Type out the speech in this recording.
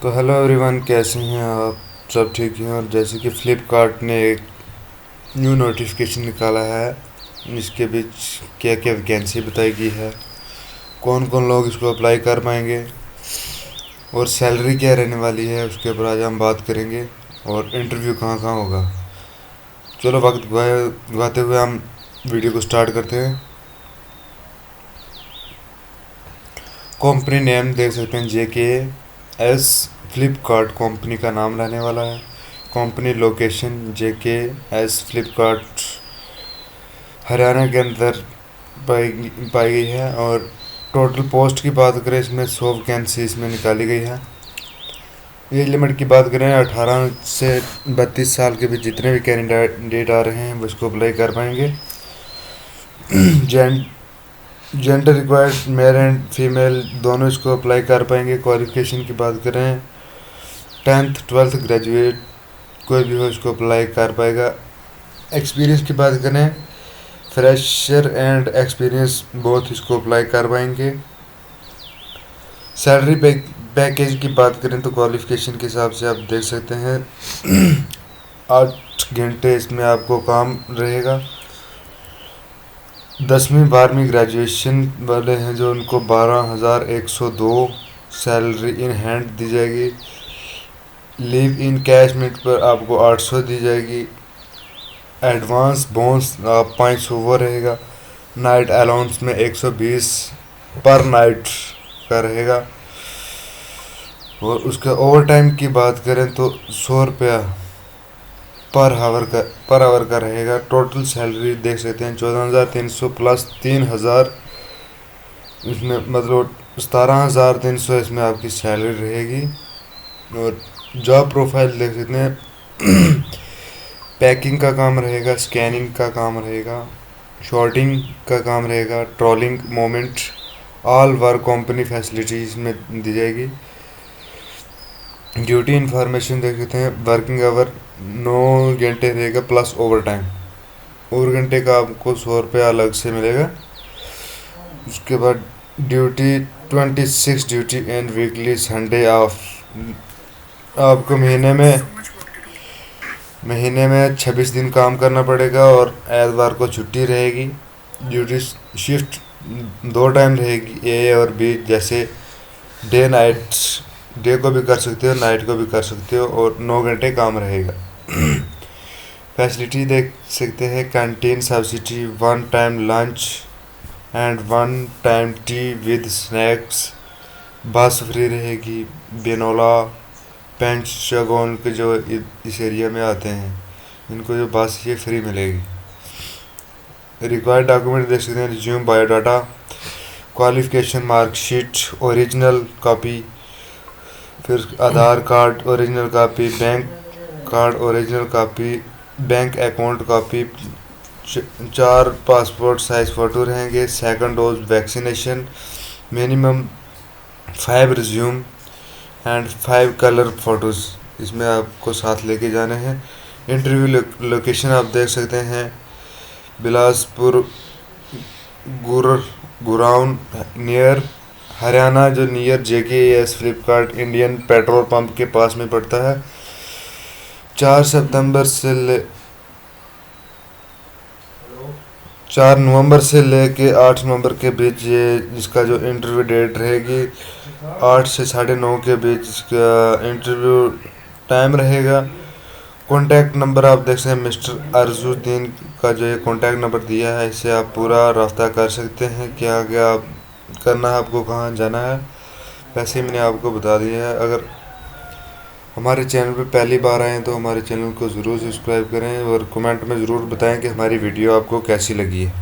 तो hello everyone, कैसे हैं आप? सब ठीक हैं। और जैसे कि फ्लिपकार्ट ने एक न्यू नोटिफिकेशन निकाला है, इसके बीच क्या क्या वैकेंसी बताई गई है, कौन कौन लोग इसको अप्लाई कर पाएंगे और सैलरी क्या रहने वाली है, उसके ऊपर आज हम बात करेंगे। और इंटरव्यू कहाँ कहाँ होगा। चलो वक्त गवाते हुए हम वीडियो को स्टार्ट करते हैं। कंपनी नेम देख सकते हैं, JKS फ्लिपकार्ट कंपनी का नाम रहने वाला है। Company location JKS Flipkart Haryana के अंदर पाई पाई गई है। और टोटल पोस्ट की बात करें, इसमें 100 वैकेंसी इसमें निकाली गई है। एज लिमिट की बात करें, 18 से 32 साल के बीच जितने भी कैंडिडेट आ रहे हैं वो इसको अप्लाई कर पाएंगे। Gender required male and female दोनों इसको अप्लाई कर पाएंगे। क्वालिफिकेशन की बात करें, 10th 12th ग्रेजुएट कोई भी हो इसको अप्लाई कर पाएगा। एक्सपीरियंस की बात करें, फ्रेशर एंड एक्सपीरियंस बोथ इसको अप्लाई कर पाएंगे। सैलरी पैकेज की बात करें तो क्वालिफिकेशन के हिसाब से आप देख सकते हैं 8 घंटे इसमें आपको काम रहेगा। 10वीं 12वीं ग्रेजुएशन वाले हैं जो उनको 12,102 सैलरी इन हैंड दी जाएगी। लीव इन कैश मिनट पर आपको 800 दी जाएगी। एडवांस बोनस 500 वो रहेगा। नाइट अलाउंस में 120 पर नाइट का रहेगा। और उसके ओवर टाइम की बात करें तो 100 रुपया पर आवर का रहेगा। टोटल सैलरी देख सकते हैं 14,300 प्लस 3,000, इसमें मतलब 17,300 इसमें आपकी सैलरी रहेगी। और जॉब प्रोफाइल देख सकते हैं पैकिंग का काम रहेगा, स्कैनिंग का काम रहेगा, शॉर्टिंग का काम रहेगा, trolling moment, all work company facilities में दी जाएगी। ड्यूटी इंफॉर्मेशन देख सकते हैं, वर्किंग आवर 9 घंटे रहेगा प्लस ओवर टाइम। ओवर घंटे का आपको 100 रुपया अलग से मिलेगा। उसके बाद duty 26 duty and weekly Sunday off. आपको महीने में 26 दिन काम करना पड़ेगा और एतवार को छुट्टी रहेगी। ड्यूटी शिफ्ट 2 टाइम रहेगी, ए और बी। जैसे डे नाइट, डे को भी कर सकते हो, नाइट को भी कर सकते हो। और 9 घंटे काम रहेगा। फैसिलिटी देख सकते हैं, canteen subsidy, 1 time lunch and 1 time T with snacks. बस फ्री रहेगी। बेनोला पेंचगोन के जो इस एरिया में आते हैं, इनको जो बस ये फ्री मिलेगी। रिक्वायर्ड डॉक्यूमेंट देख सकते हैं, resume, biodata, qualification marksheet original copy, फिर Aadhaar card original copy, bank card original copy, bank account copy, 4 passport size photo रहेंगे। Second dose vaccination, minimum 5 resume and 5 colour photos इसमें आपको साथ लेके जाने हैं। इंटरव्यू लोकेशन आप देख सकते हैं, बिलासपुर गुराउंड नियर हरियाणा, जो near JKS Flipkart Indian petrol pump के पास में पड़ता है। 4 नवंबर से लेके 8 नवंबर के बीच ये इसका जो इंटरव्यू डेट रहेगी। 8 से 9:30 के बीच इसका इंटरव्यू टाइम रहेगा। कॉन्टैक्ट नंबर आप देख सकते हैं, मिस्टर अर्जुद्दीन का जो ये कॉन्टैक्ट नंबर दिया है, इससे आप पूरा रास्ता कर सकते हैं क्या क्या करना है, आपको कहाँ जाना है। वैसे ही मैंने आपको बता दिया है। अगर हमारे चैनल पर पहली बार आए तो हमारे चैनल को ज़रूर सब्सक्राइब करें और कमेंट में ज़रूर बताएं कि हमारी वीडियो आपको कैसी लगी है।